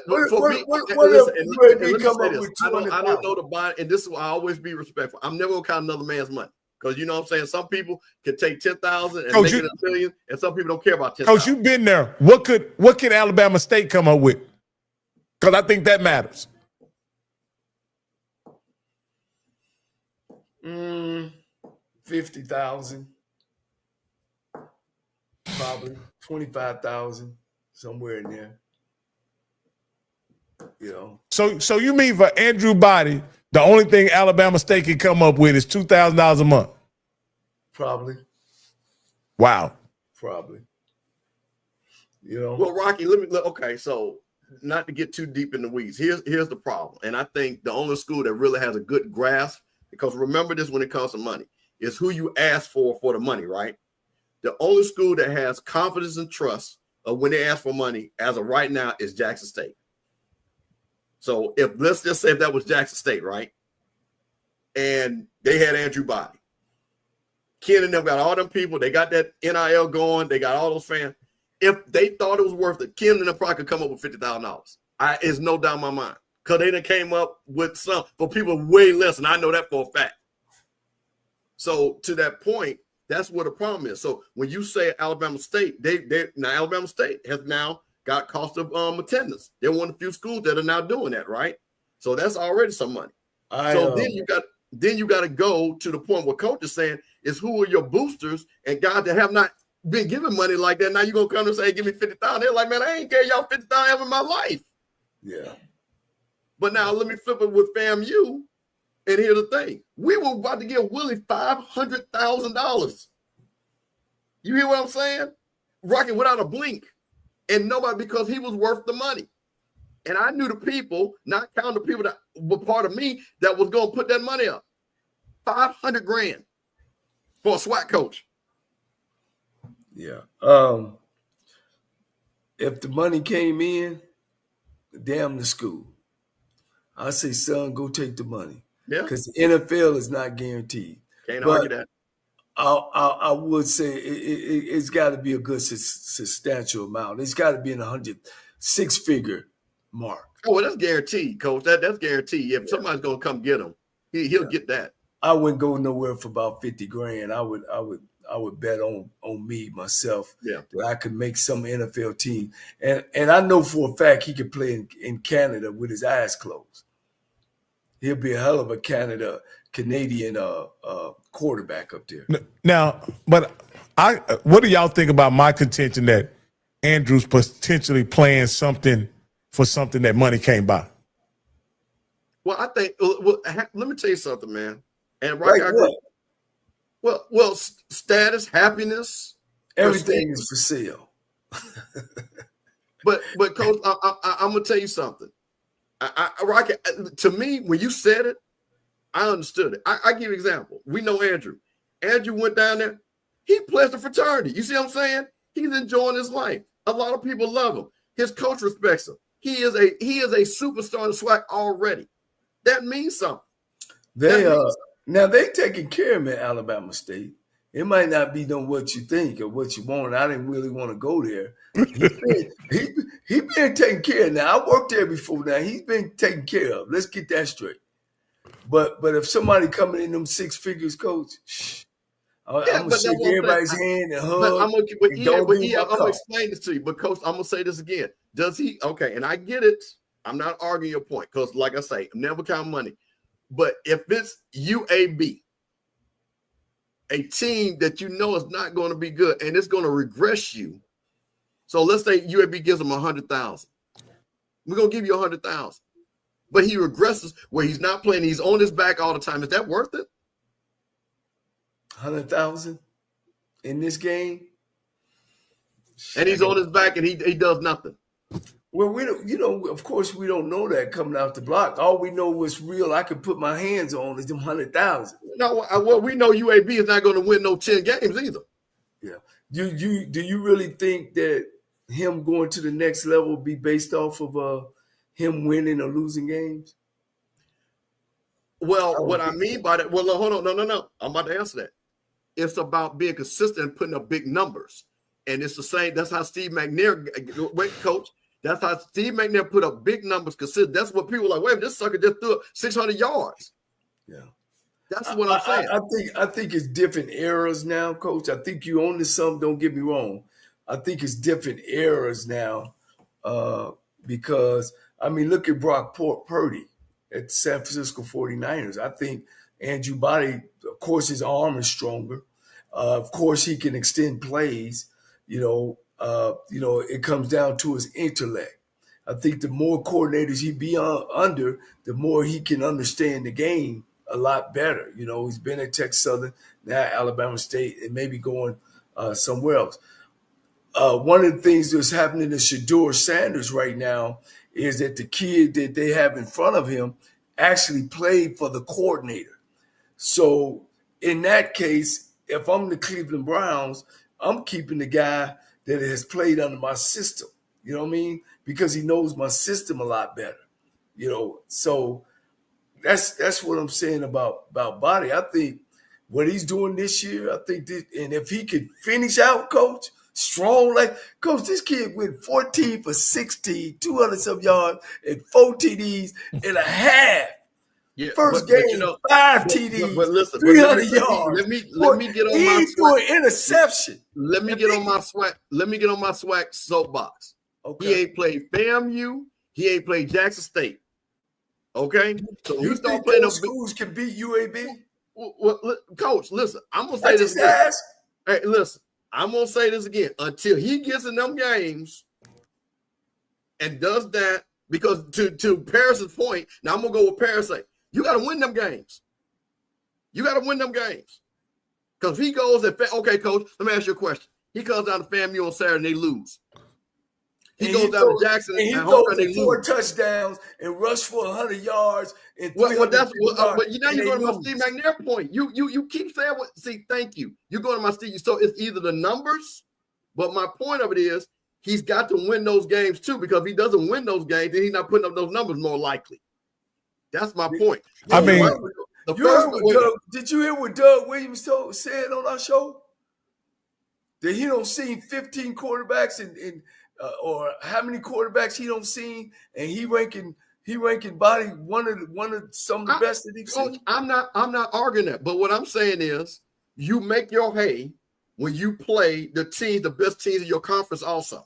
don't know the bond, and this is why I always be respectful. I'm never gonna count another man's money because you know what I'm saying. Some people can take 10,000 and make it $1 million, and some people don't care about 10,000. Coach, you've been there. What could Alabama State come up with? Because I think that matters. 50,000, probably 25,000, somewhere in there. You know. So you mean for Andrew Body, the only thing Alabama State can come up with is $2,000 a month? Probably. Wow. Probably. You know. Well, Rocky, okay, so not to get too deep in the weeds. Here's the problem. And I think the only school that really has a good grasp, because remember this when it comes to money, is who you ask for the money, right? The only school that has confidence and trust of when they ask for money as of right now is Jackson State. So let's just say if that was Jackson State, right? And they had Andrew Body. Ken and them got all them people. They got that NIL going. They got all those fans. If they thought it was worth it, Ken and them probably could come up with $50,000. It's no doubt in my mind. Because they done came up with some for people way less, and I know that for a fact. So to that point, that's what the problem is. So when you say Alabama State, now Alabama State has now got cost of attendance. They're one of the few schools that are now doing that, right? So that's already some money. Then you got to go to the point where Coach is saying is who are your boosters and guys that have not been given money like that. Now you're gonna come and say, give me 50,000. They're like, man, I ain't gave y'all 50,000 ever in my life. Yeah. But now let me flip it with FAMU. And here's the thing. We were about to give Willie $500,000. You hear what I'm saying? Rocky without a blink. And nobody, because he was worth the money. And I knew the people, not counting the people that were part of me, that was going to put that money up. $500,000 for a SWAT coach. Yeah. If the money came in, damn the school. I say, son, go take the money. Yeah. Because the NFL is not guaranteed. Can't argue that. I would say it's got to be a good substantial amount. It's got to be in the six-figure mark. Oh, well, that's guaranteed, Coach. That's guaranteed. If somebody's gonna come get him, he'll get that. I wouldn't go nowhere for about $50,000. I would bet on me myself that I could make some NFL team, and I know for a fact he could play in Canada with his eyes closed. He'll be a hell of a Canadian quarterback up there. Now, but what do y'all think about my contention that Andrew's potentially playing something for something that money can't buy? Well, I think. Let me tell you something, man. And right, well, status, happiness, everything is for sale. but Coach, I'm gonna tell you something. Rocky, to me, when you said it, I understood it. I give you an example. We know Andrew. Andrew went down there. He pledged a fraternity. You see what I'm saying? He's enjoying his life. A lot of people love him. His coach respects him. He is a superstar in SWAC already. That means something. Now they taking care of him at Alabama State. It might not be what you think or what you want. I didn't really want to go there. He been taken care of. Now I worked there before. Now he's been taken care of. Let's get that straight. But if somebody coming in them six figures, Coach, I'm gonna shake everybody's hand and hug. I'm gonna explain this to you. But Coach, I'm gonna say this again. Does he? Okay, and I get it. I'm not arguing your point because, like I say, never count money. But if it's UAB, a team that you know is not going to be good and it's going to regress you. So let's say UAB gives him 100,000. We're going to give you 100,000. But he regresses where he's not playing. He's on his back all the time. Is that worth it? 100,000 in this game? And he's on his back and he does nothing. Well, we don't, of course, we don't know that coming out the block. All we know what's real I could put my hands on is them 100,000. No, well, we know UAB is not going to win no 10 games either. Yeah. Do you really think that him going to the next level will be based off of him winning or losing games? Well, what I mean by that, well, hold on, no. I'm about to answer that. It's about being consistent and putting up big numbers. And it's the same. That's how Steve McNair, wait, coach. That's how Steve McNair put up big numbers. Consistent. That's what people are like. Wait, this sucker just threw up 600 yards. Yeah, that's what I'm saying. I think it's different eras now, Coach. I think you own this something. Don't get me wrong. I think it's different eras now because I mean, look at Brock Purdy at the San Francisco 49ers. I think Andrew Body, of course, his arm is stronger. Of course, he can extend plays. It comes down to his intellect. I think the more coordinators he be under, the more he can understand the game a lot better. He's been at Texas Southern, now Alabama State, and maybe going somewhere else. One of the things that's happening to Shedeur Sanders right now is that the kid that they have in front of him actually played for the coordinator. So in that case, if I'm the Cleveland Browns, I'm keeping the guy that has played under my system. You know what I mean? Because he knows my system a lot better. So that's what I'm saying about Body. I think what he's doing this year, and if he could finish out, Coach, strong, Coach, this kid went 14 for 16, 200-some yards, and 4 TDs in a half. Yeah, First game, 5 TDs, but listen, 300 yards. Let me get on my swag. Interception. Let me get on my swag. Let me get on my swag soapbox. Okay. He ain't played FAMU. He ain't played Jackson State. Okay, so you start playing those schools can beat UAB? Well, Coach, listen, I'm gonna say this again. Hey, listen, I'm gonna say this again. Until he gets in them games and does that, because to Paris's point, now I'm gonna go with Paris. Say, you got to win them games. You got to win them games. Because if he goes and okay, Coach, let me ask you a question. He comes down to FAMU on Saturday and they lose. He goes down to Jackson and he throws 4 touchdowns and rush for 100 yards and but now you're going to my Steve McNair point. You keep saying what? See, thank you. You're going to my Steve. So it's either the numbers, but my point of it is he's got to win those games too, because if he doesn't win those games, then he's not putting up those numbers more likely. That's my point. I mean, did you hear what Doug Williams said on our show? That he don't see 15 quarterbacks or how many quarterbacks he don't see, and he ranking Body one of some of the best that he's seen. I'm not arguing that, but what I'm saying is you make your hay when you play the best teams in your conference also.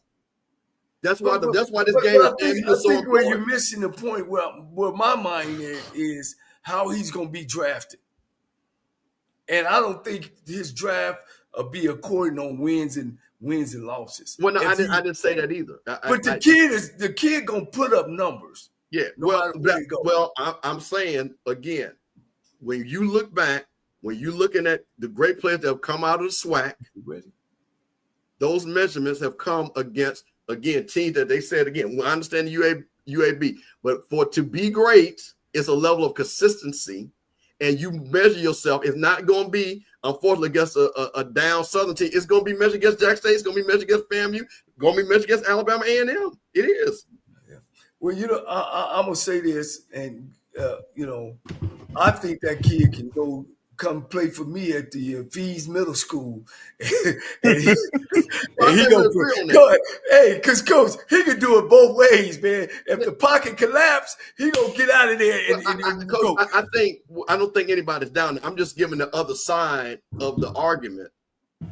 That's why this game is so important. Where you're missing the point where my mind is how he's going to be drafted. And I don't think his draft will be according on wins and losses. Well, no, I didn't say that either. But the kid going to put up numbers. Yeah. I'm saying again, when you look back, when you're looking at the great players that have come out of the SWAC, those measurements have come against, again, teams that they said, again, I understand the UAB, but to be great, it's a level of consistency, and you measure yourself. It's not going to be, unfortunately, against a down Southern team. It's going to be measured against Jackson State. It's going to be measured against FAMU. Going to be measured against Alabama A&M. It is. Yeah. Well, I'm going to say this, and, I think that kid can come play for me at the Fees Middle School. Because Coach, he can do it both ways, man. If the pocket collapse, he gonna get out of there and go. I don't think anybody's down there. I'm just giving the other side of the argument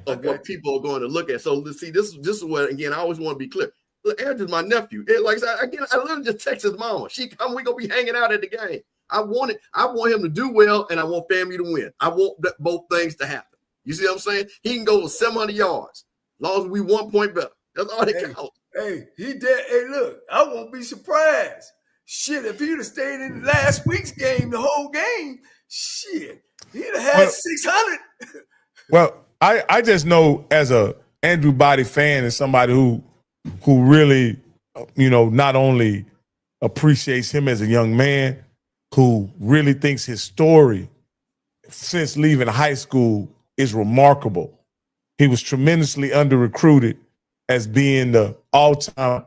of what people are going to look at. So let's see, this is what, again, I always want to be clear. Look, Andrew's my nephew. Like I said, again, I literally just text his mama. We gonna be hanging out at the game. I want him to do well, and I want FAMU to win. I want both things to happen. You see what I'm saying? He can go with 700 yards, as long as we 1 point better. That's all that counts. Hey, he did. Hey, look, I won't be surprised. Shit, if he'd have stayed in last week's game, the whole game, shit, he'd have had 600. Well, I just know as a Andrew Body fan and somebody who really, not only appreciates him as a young man, who really thinks his story since leaving high school is remarkable. He was tremendously under-recruited as being the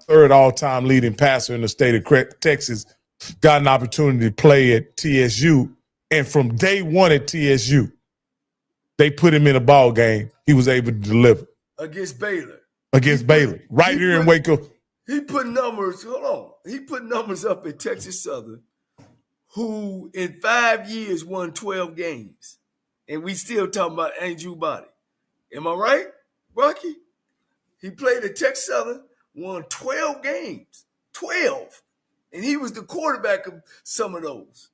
third all-time leading passer in the state of Texas, got an opportunity to play at TSU And from day one at TSU, they put him in a ball game. He was able to deliver against Baylor. Right here in Waco. He put numbers. Hold on. He put numbers up at Texas Southern, who in 5 years won 12 games, and we still talking about Andrew Body. Am I right, Rocky? He played at Texas Southern, won 12 games, 12, and he was the quarterback of some of those.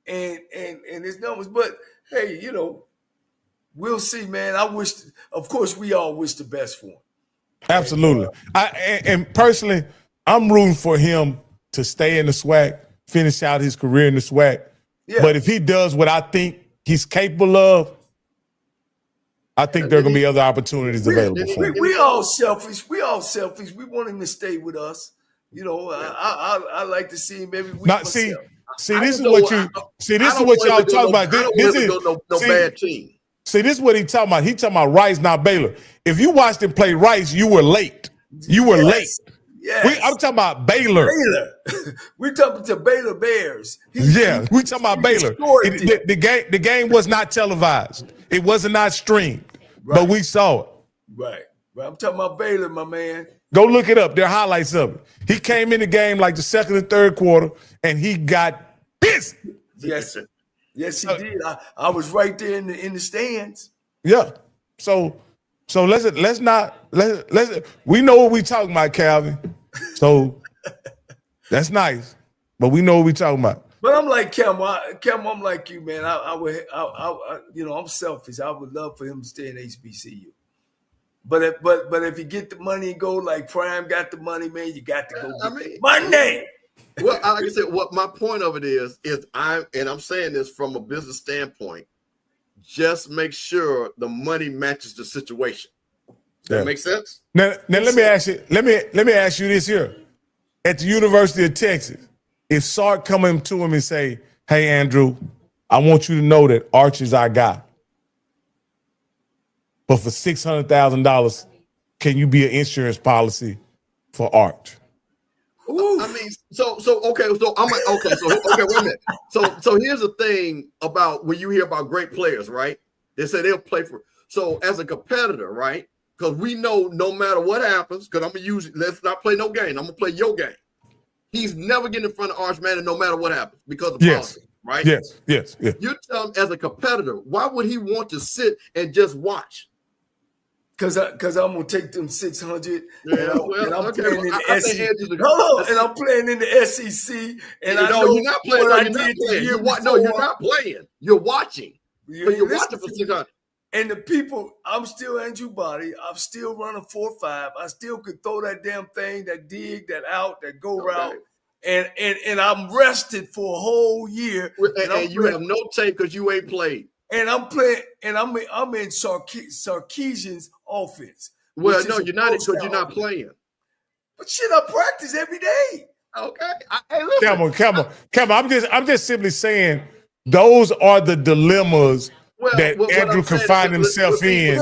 And his numbers, but hey, you know, we'll see, man. Of course, we all wish the best for him. Absolutely. And personally, I'm rooting for him to stay in the SWAC, finish out his career in the SWAC. Yeah. But if he does what I think he's capable of, I think there are going to be other opportunities available for him. We all selfish. We want him to stay with us. You know, I like to see him every week. This is what y'all talk about. This is no bad team. See, this is what he talking about. He talking about Rice, not Baylor. If you watched him play Rice, you were late. Yes. I'm talking about Baylor. We're talking to Baylor Bears. We talking about Baylor. The game was not televised. It was not streamed, but we saw it. Right. I'm talking about Baylor, my man. Go look it up. There are highlights of it. He came in the game like the second and third quarter, and he got busy. Yes, sir. Yes, he did. I was right there in the stands. Yeah. So let's we know what we talking about, Calvin. So that's nice, but we know what we talking about. But I'm like Campbell. I'm like you, man. I'm selfish. I would love for him to stay in HBCU. But if you get the money and go like Prime got the money, man, you got to go get money. Well, like I said, what my point of it is I'm saying this from a business standpoint. Just make sure the money matches the situation. Does that make sense? Now let me ask you. Let me ask you this here. At the University of Texas, if Sark come to him and say, "Hey, Andrew, I want you to know that Arch is our guy, but for $600,000, can you be an insurance policy for Arch?" Ooh. I mean, okay, wait a minute. So here's the thing about when you hear about great players, right? They say they'll play for. So as a competitor, right? Because we know no matter what happens, because I'm gonna use let's not play no game. I'm gonna play your game. He's never getting in front of Arch Manning no matter what happens because of politics, right? Yes. You tell him as a competitor, why would he want to sit and just watch? Because I'm gonna take them 600, and I'm playing in the SEC. And I'm playing in the SEC, and you're not playing. You're not playing. You're watching. You're watching for 600. And the people, I'm still Andrew Body. I'm still running 4.5. I still could throw that damn thing, that dig, that out, that go route, and I'm rested for a whole year. And you have no tape because you ain't played. And I'm playing, and I'm in Sarkisian's offense. Well, no, you're not because you're not playing. But shit, I practice every day. Okay. Come on. I'm just simply saying those are the dilemmas that Andrew can find himself in.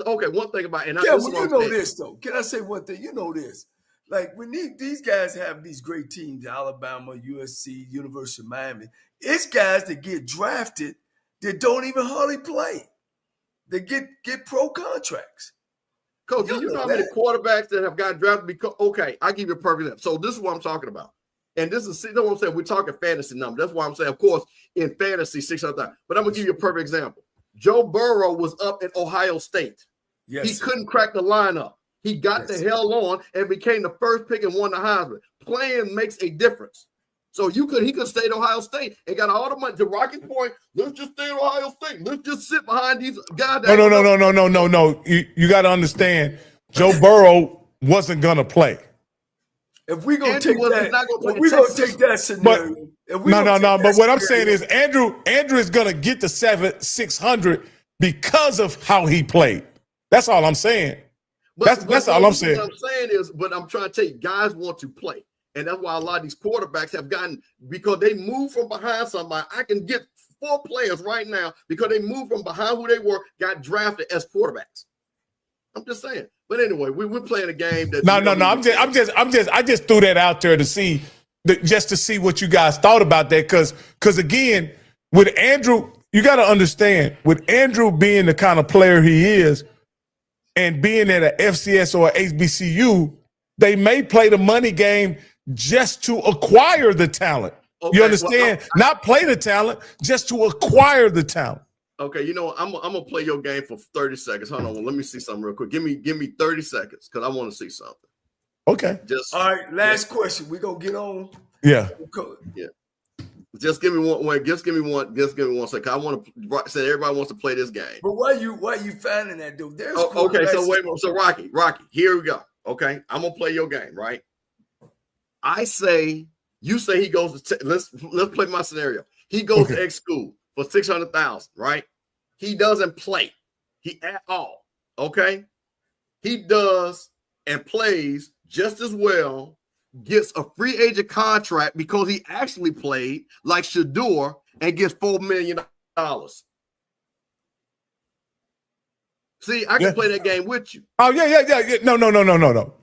Okay, one thing about this though. Can I say one thing? You know this. Like when these guys have these great teams, Alabama, USC, University of Miami, it's guys that get drafted that don't even hardly play. They get pro contracts. Coach, do you know how many quarterbacks that have got drafted? Because I'll give you a perfect example. So this is what I'm talking about. And this is what I'm saying. We're talking fantasy numbers. That's why I'm saying, of course, in fantasy, 600,000. But I'm going to give you a perfect example. Joe Burrow was up at Ohio State. Yes. He couldn't crack the lineup. He got the hell on and became the first pick and won the Heisman. Playing makes a difference. So he could stay at Ohio State and got all the money. To Rocky's point, let's just stay at Ohio State. Let's just sit behind these guys. No. You got to understand, Joe Burrow wasn't going to play. If we're going to take that scenario. But what I'm saying is Andrew is going to get the 600 because of how he played. That's all I'm saying. That's all I'm saying. What I'm saying is, but I'm trying to tell you, guys want to play. And that's why a lot of these quarterbacks have gotten, because they move from behind somebody. I can get 4 players right now because they moved from behind who they were, got drafted as quarterbacks. I'm just saying. But anyway, we're playing a game that I just threw that out there to see just to see what you guys thought about that. Because again, with Andrew, you got to understand, with Andrew being the kind of player he is and being at an FCS or HBCU, they may play the money game just to acquire the talent. Okay, you understand? Well, not play the talent, just to acquire the talent. Okay, you know what? I'm gonna play your game for 30 seconds. Hold on, let me see something real quick. Give me 30 seconds because I want to see something. Okay. All right, last question. We're gonna get on. Yeah. Yeah. Just give me one. Just give me one second. I want to say everybody wants to play this game. But why you finding that, dude? There's okay. So wait. So Rocky, here we go. Okay, I'm gonna play your game, right? I say you say he goes to let's play my scenario. He goes to X school for $600,000, right? He doesn't play at all. Okay, he does and plays just as well. Gets a free agent contract because he actually played like Shador and gets $4 million. See, I can play that game with you. Oh, yeah. No.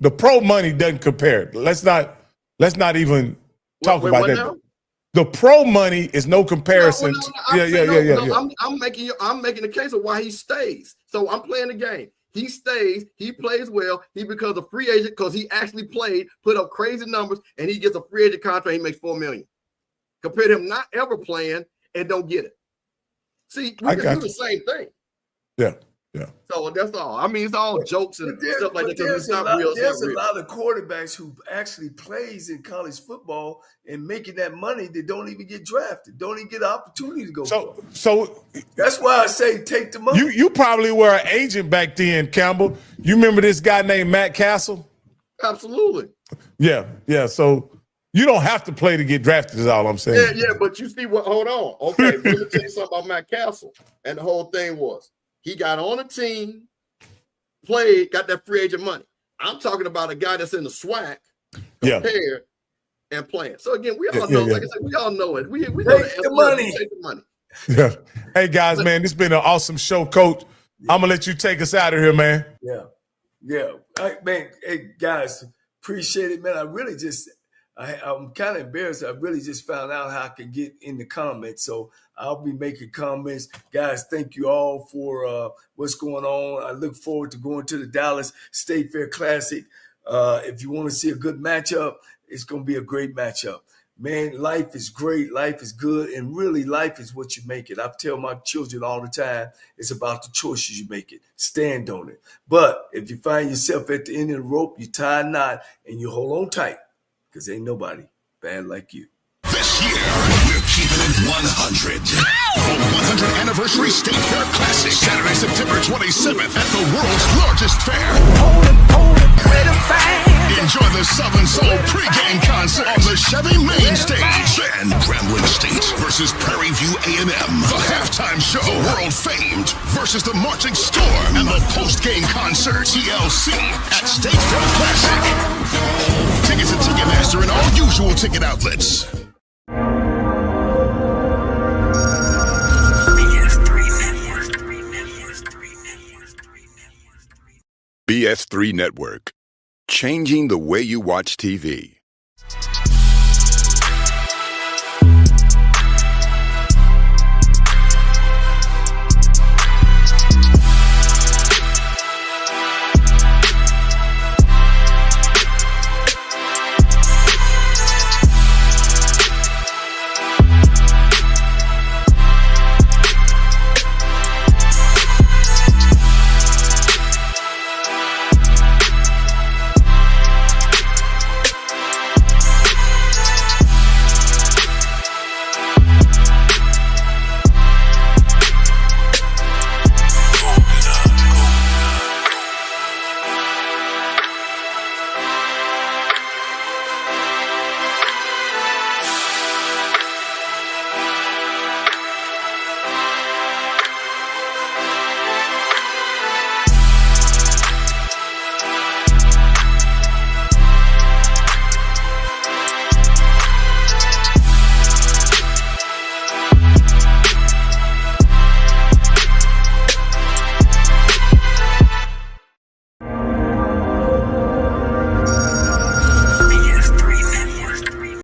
The pro money doesn't compare. Let's not even talk about that. Now? The pro money is no comparison. I'm making the case of why he stays. So I'm playing the game. He stays, he plays well, he becomes a free agent because he actually played, put up crazy numbers, and he gets a free agent contract, he makes $4 million. Compared to him not ever playing and don't get it. See, we can do the same thing. Yeah. So that's all. I mean, it's all jokes and stuff like that. There's a lot of quarterbacks who actually plays in college football and making that money that don't even get drafted, don't even get an opportunity to go. So that's why I say take the money. You probably were an agent back then, Campbell. You remember this guy named Matt Castle? Absolutely. Yeah. So you don't have to play to get drafted, is all I'm saying. Yeah, but you see what? Hold on. Okay, let me tell you something about Matt Castle. And the whole thing was, he got on a team, played, got that free agent money. I'm talking about a guy that's in the SWAC, compared and playing. So again, we all know, like I said, we all know it. We know the money. Take the money. Yeah. Hey guys, man, this has been an awesome show, Coach. I'm gonna let you take us out of here, man. Yeah. Hey guys, appreciate it, man. I'm kind of embarrassed. I really just found out how I could get in the comments. So I'll be making comments. Guys, thank you all for what's going on. I look forward to going to the Dallas State Fair Classic. If you want to see a good matchup, it's going to be a great matchup. Man, life is great. Life is good. And really, life is what you make it. I tell my children all the time, it's about the choices you make it. Stand on it. But if you find yourself at the end of the rope, you tie a knot and you hold on tight. Because ain't nobody bad like you. This year, we're keeping it 100. For the 100th Anniversary State Fair Classic, Saturday, September 27th at the world's largest fair. Enjoy the Southern Soul pregame concert on the Chevy Main Stage. And Grambling State versus Prairie View A&M. The halftime show, world famed, versus the Marching Storm. And the postgame concert, TLC, at State Fair Classic. Tickets at Ticketmaster and all usual ticket outlets. BS3 Network. Changing the way you watch TV.